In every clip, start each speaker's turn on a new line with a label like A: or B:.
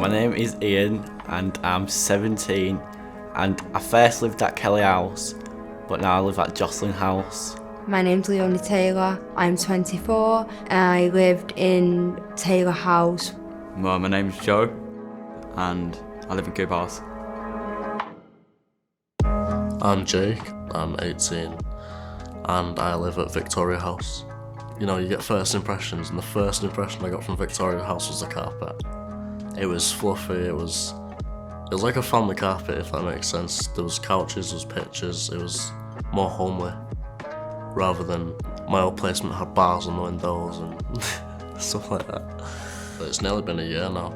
A: My name is Ian and I'm 17 and I first lived at Kelly House but now I live at Jocelyn House.
B: My name's Leonie Taylor, I'm 24 and I lived in Taylor House.
C: Well, my name's Joe and I live in Cooper House.
D: I'm Jake, I'm 18 and I live at Victoria House. You know, you get first impressions, and the first impression I got from Victoria House was the carpet. It was fluffy, it was like a family carpet, if that makes sense. There was couches, there was pictures, it was more homely, rather than my old placement had bars on the windows and stuff like that. But it's nearly been a year now.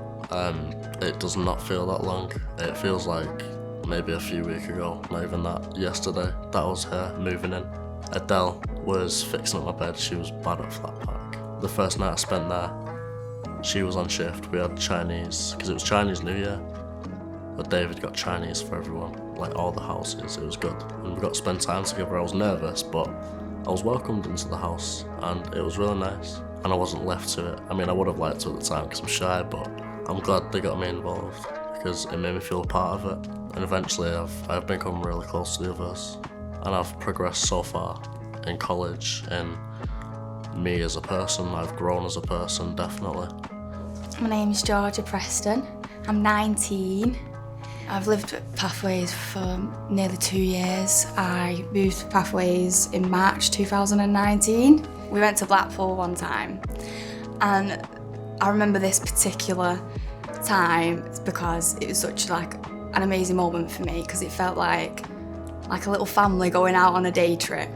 D: It does not feel that long. It feels like maybe a few weeks ago, not even that. Yesterday, that was her moving in. Adele was fixing up my bed, she was bad at Flat Pack. The first night I spent there, she was on shift, we had Chinese, because it was Chinese New Year. But David got Chinese for everyone, like all the houses, it was good. And we got to spend time together. I was nervous, but I was welcomed into the house and it was really nice. And I wasn't left to it. I mean, I would have liked to at the time because I'm shy, but I'm glad they got me involved because it made me feel a part of it. And eventually I've become really close to the others. And I've progressed so far in college, and me as a person, I've grown as a person, definitely.
E: My name's Georgia Preston, I'm 19. I've lived at Pathways for nearly 2 years. I moved to Pathways in March 2019. We went to Blackpool one time, and I remember this particular time because it was such an amazing moment for me because it felt like a little family going out on a day trip.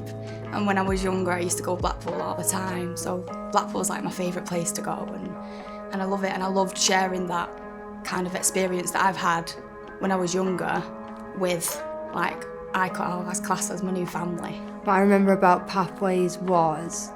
E: And when I was younger, I used to go to Blackpool all the time. So Blackpool's like my favourite place to go, and I love it. And I loved sharing that kind of experience that I've had when I was younger with I class as my new family.
B: What I remember about Pathways was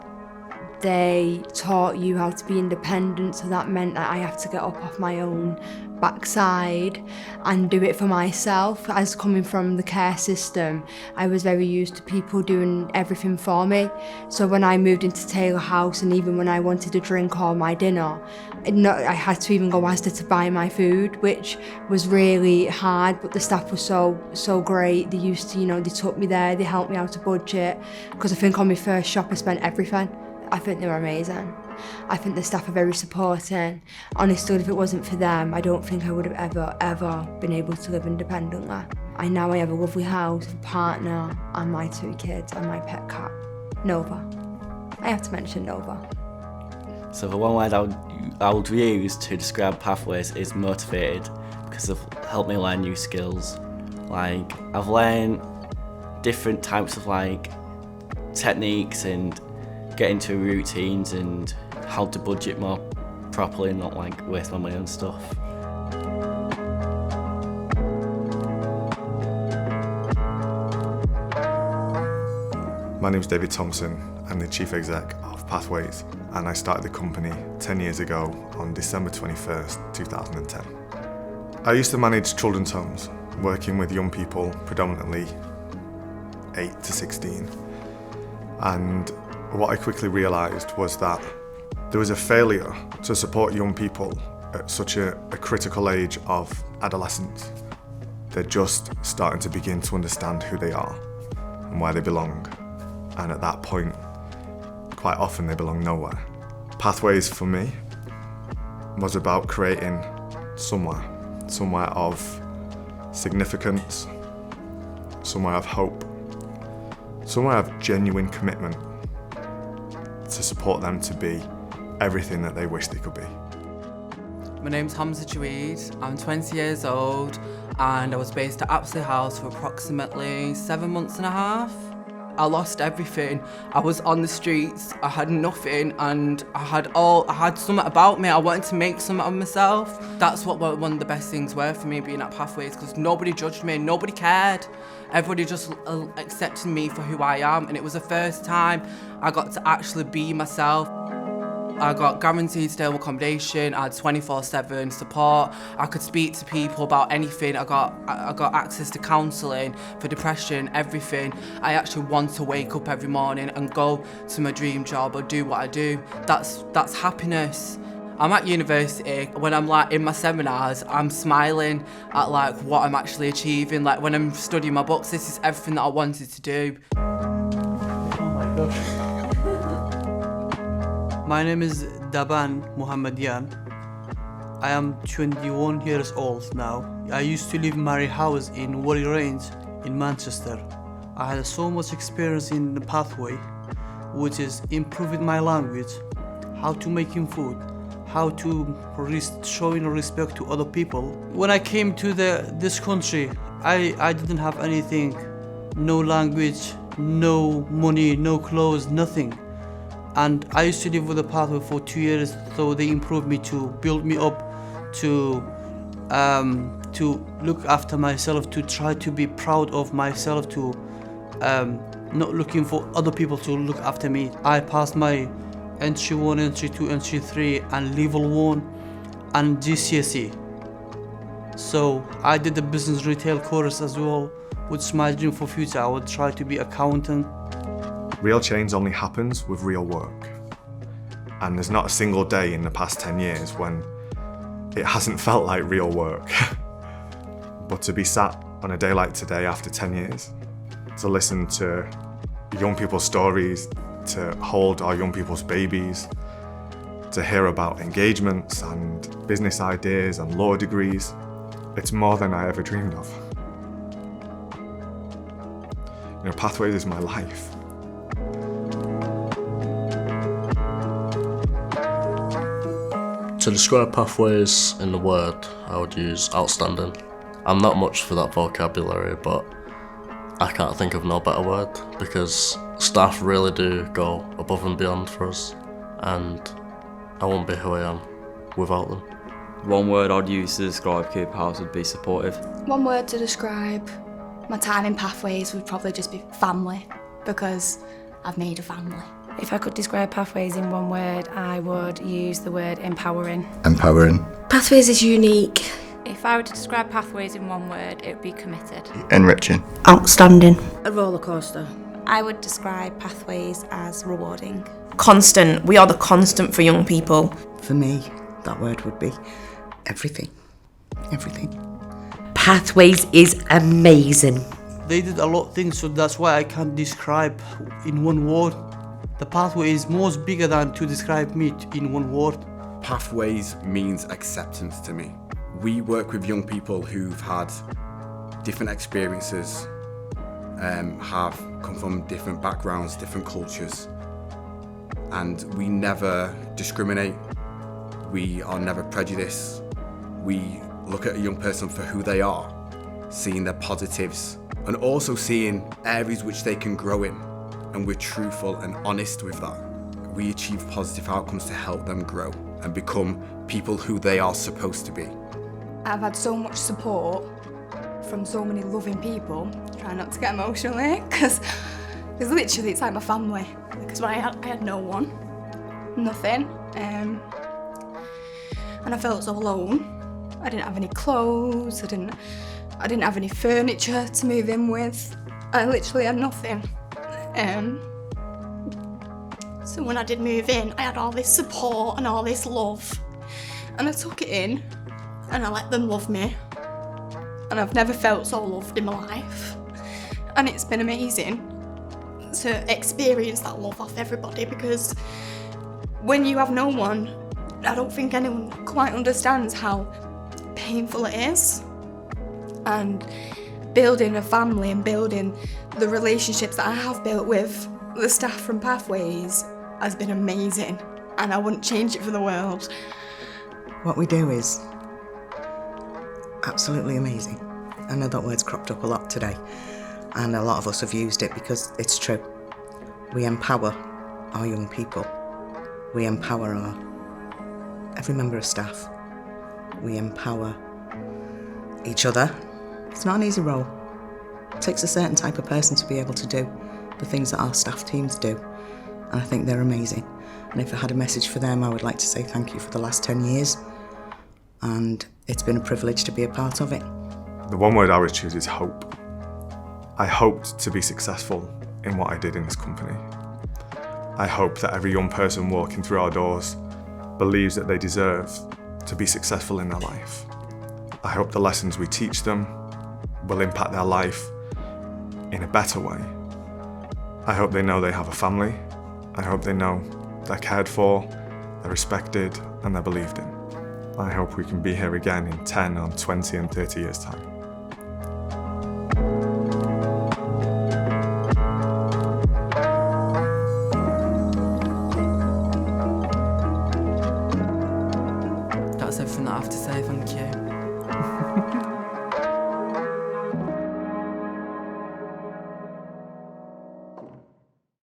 B: they taught you how to be independent, so that meant that I have to get up off my own backside and do it for myself. As coming from the care system, I was very used to people doing everything for me. So when I moved into Taylor House, and even when I wanted a drink or my dinner, I had to even go Asda to buy my food, which was really hard, but the staff were so great. They used to, they took me there, they helped me out to budget, because I think on my first shop I spent everything. I think they were amazing. I think the staff are very supporting. Honestly, if it wasn't for them, I don't think I would have ever been able to live independently. I have a lovely house, a partner, and my 2 kids, and my pet cat, Nova. I have to mention Nova.
A: So the one word I would use to describe Pathways is motivated, because they've helped me learn new skills. I've learned different types of techniques and get into routines and how to budget more properly and not waste my money on stuff.
F: My name's David Thompson. I'm the Chief Exec of Pathways, and I started the company 10 years ago on December 21st, 2010. I used to manage children's homes, working with young people, predominantly 8 to 16. And what I quickly realised was that there was a failure to support young people at such a critical age of adolescence. They're just starting to begin to understand who they are and where they belong. And at that point, quite often they belong nowhere. Pathways for me was about creating somewhere of significance, somewhere of hope, somewhere of genuine commitment to support them to be everything that they wish they could be.
G: My name's Hamza Jaweed, I'm 20 years old and I was based at Apsley House for approximately 7 months and a half. I lost everything. I was on the streets, I had nothing, and I had something about me. I wanted to make something of myself. That's what one of the best things were for me being at Pathways, because nobody judged me, nobody cared. Everybody just accepted me for who I am, and it was the first time I got to actually be myself. I got guaranteed stable accommodation, I had 24/7 support, I could speak to people about anything, I got access to counselling for depression, everything. I actually want to wake up every morning and go to my dream job or do what I do. That's happiness. I'm at university. When I'm like in my seminars, I'm smiling at like what I'm actually achieving. Like when I'm studying my books, this is everything that I wanted to do.
H: Oh my gosh. My name is Daban Muhammadian. I am 21 years old now. I used to live in Mary House in Wally Range in Manchester. I had so much experience in the pathway, which is improving my language, how to making food, how to showing respect to other people. When I came to this country, I didn't have anything, no language, no money, no clothes, nothing. And I used to live with the pathway for 2 years, so they improved me to build me up, to look after myself, to try to be proud of myself, to not looking for other people to look after me. I passed my entry 1, entry 2, entry 3 and level 1 and GCSE. So I did the business retail course as well, which is my dream for future. I would try to be accountant.
F: Real change only happens with real work. And there's not a single day in the past 10 years when it hasn't felt like real work. But to be sat on a day like today after 10 years, to listen to young people's stories, to hold our young people's babies, to hear about engagements and business ideas and law degrees, it's more than I ever dreamed of. You know, Pathways is my life.
D: To describe Pathways in the word, I would use outstanding. I'm not much for that vocabulary, but I can't think of no better word, because staff really do go above and beyond for us, and I wouldn't be who I am without them.
C: One word I'd use to describe Cooper House would be supportive.
E: One word to describe my time in Pathways would probably just be family, because I've made a family.
I: If I could describe Pathways in one word, I would use the word empowering.
J: Empowering.
K: Pathways is unique.
I: If I were to describe Pathways in one word, it would be committed.
J: Enriching.
K: Outstanding.
L: A roller coaster.
M: I would describe Pathways as rewarding.
K: Constant. We are the constant for young people.
L: For me, that word would be everything. Everything.
K: Pathways is amazing.
H: They did a lot of things, so that's why I can't describe in one word. The pathway is much bigger than to describe me in one word.
N: Pathways means acceptance to me. We work with young people who've had different experiences, have come from different backgrounds, different cultures, and we never discriminate. We are never prejudiced. We look at a young person for who they are, seeing their positives, and also seeing areas which they can grow in, and we're truthful and honest with that. We achieve positive outcomes to help them grow and become people who they are supposed to be.
E: I've had so much support from so many loving people. Try not to get emotional here, because literally it's like my family. Because when I had no one, nothing, and I felt so alone. I didn't have any clothes. I didn't have any furniture to move in with. I literally had nothing. So when I did move in, I had all this support and all this love, and I took it in. And I let them love me. And I've never felt so loved in my life. And it's been amazing to experience that love off everybody, because when you have no one, I don't think anyone quite understands how painful it is. And building a family and building the relationships that I have built with the staff from Pathways has been amazing. And I wouldn't change it for the world.
L: What we do is absolutely amazing. I know that word's cropped up a lot today, and a lot of us have used it because it's true. We empower our young people. We empower every member of staff. We empower each other. It's not an easy role. It takes a certain type of person to be able to do the things that our staff teams do, and I think they're amazing. And if I had a message for them, I would like to say thank you for the last 10 years. And it's been a privilege to be a part of it.
F: The one word I would choose is hope. I hoped to be successful in what I did in this company. I hope that every young person walking through our doors believes that they deserve to be successful in their life. I hope the lessons we teach them will impact their life in a better way. I hope they know they have a family. I hope they know they're cared for, they're respected, and they're believed in. I hope we can be here again in 10 or 20 and 30 years' time.